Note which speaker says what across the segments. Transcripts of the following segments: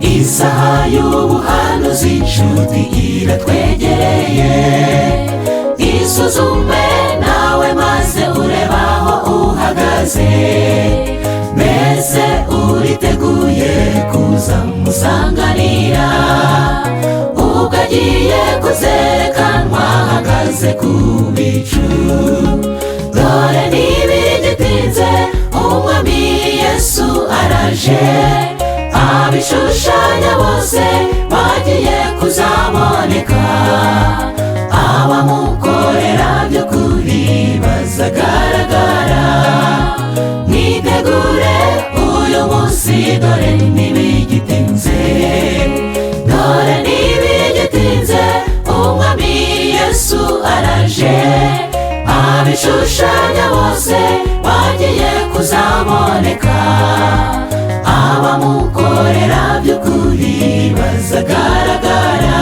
Speaker 1: isaha y'ubuhanuzi inshuti iratwegereye, isuzume nawe maze urebe aho uhagaze, mbese uriteguye kuza musanganira ubwo agiye kuzerekanwa ahagaze ku bicu. Dore ntibigitinze umwami Yesu araje, abishushanya bose bagiye kuzaboneka, abamukorera by'ukuri bazagaragara. Mwitegure uyu munsi, dore ntibigitinze, dore ntibigitinze umwami Yesu araje, abishushanya bose bagiye kuzaboneka, abamukorera by'ukuri bazagaragara.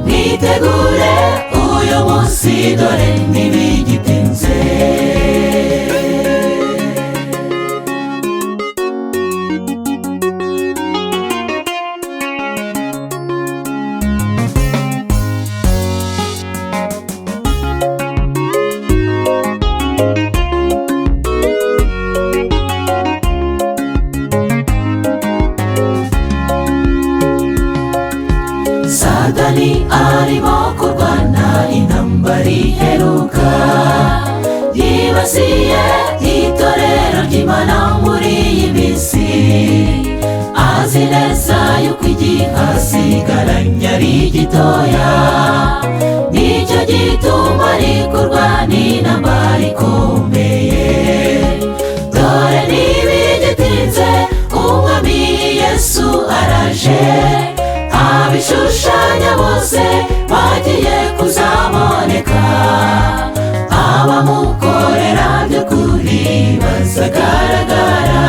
Speaker 1: Mwitegure uyu munsi, dore ntibigitinze. Satani arimo kurwana intambara iheruka, yibasiye itorero ry'Imana muri iyi minsi. Azi neza yuko igihe hasigaranye ari gitoya, nicyo gituma ari kurwana intambara ikomeye. Dore ntibigitinze umwami Yesu araje, abishushanya bose bagiye kuzaboneka, abamukorera by'ukuri bazagaragara.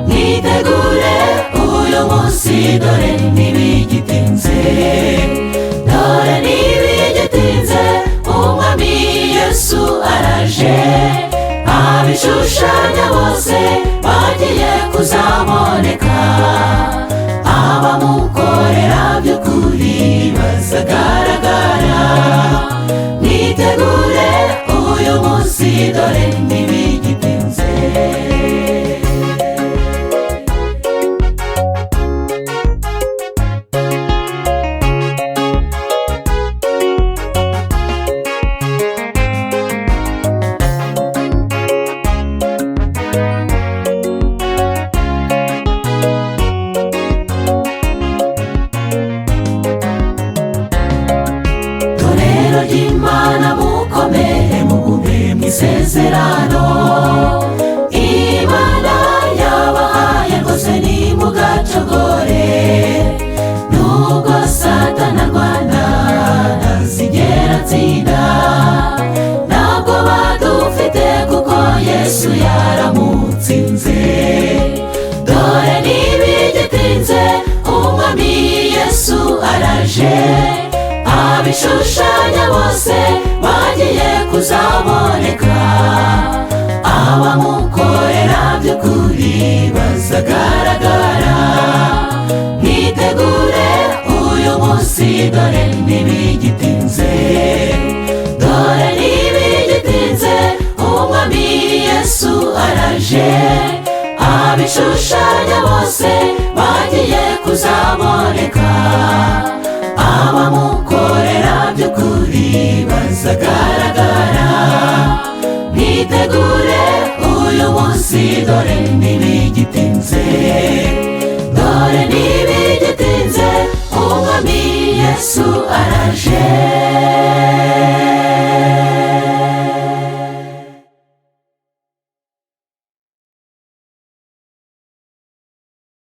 Speaker 1: Mwitegure uyu munsi, dore ntibigitinze, dore ntibigitinze umwami Yesu araje, abishushanya bose bagiye kuzaboneka, abamukorera by'ukuri bazagaragara. Mwitegure uyu munsi, dore ntibigitinze. Imana mukomere mugume mw'isezerano, Imana yabahaye rwose nimugacogore. Nubwo Satani arwana ntazigera atsinda, ntabwo badufite kuko Yesu yaramutsinze. Dore ntibigitinze umwami Yesu araje, abishushanya bose bagiye kuzaboneka, abamukorera by'ukuri bazagaragara. Mwitegure uyu munsi, dore ntibigitinze, dore ntibigitinze umwami Yesu araje, abishushanya bose bagiye kuzaboneka, abamukorera by'ukuri bazagaragara. Mwitegure uyu munsi, dore ntibigitinze, dore ntibigitinze umwami Yesu araje.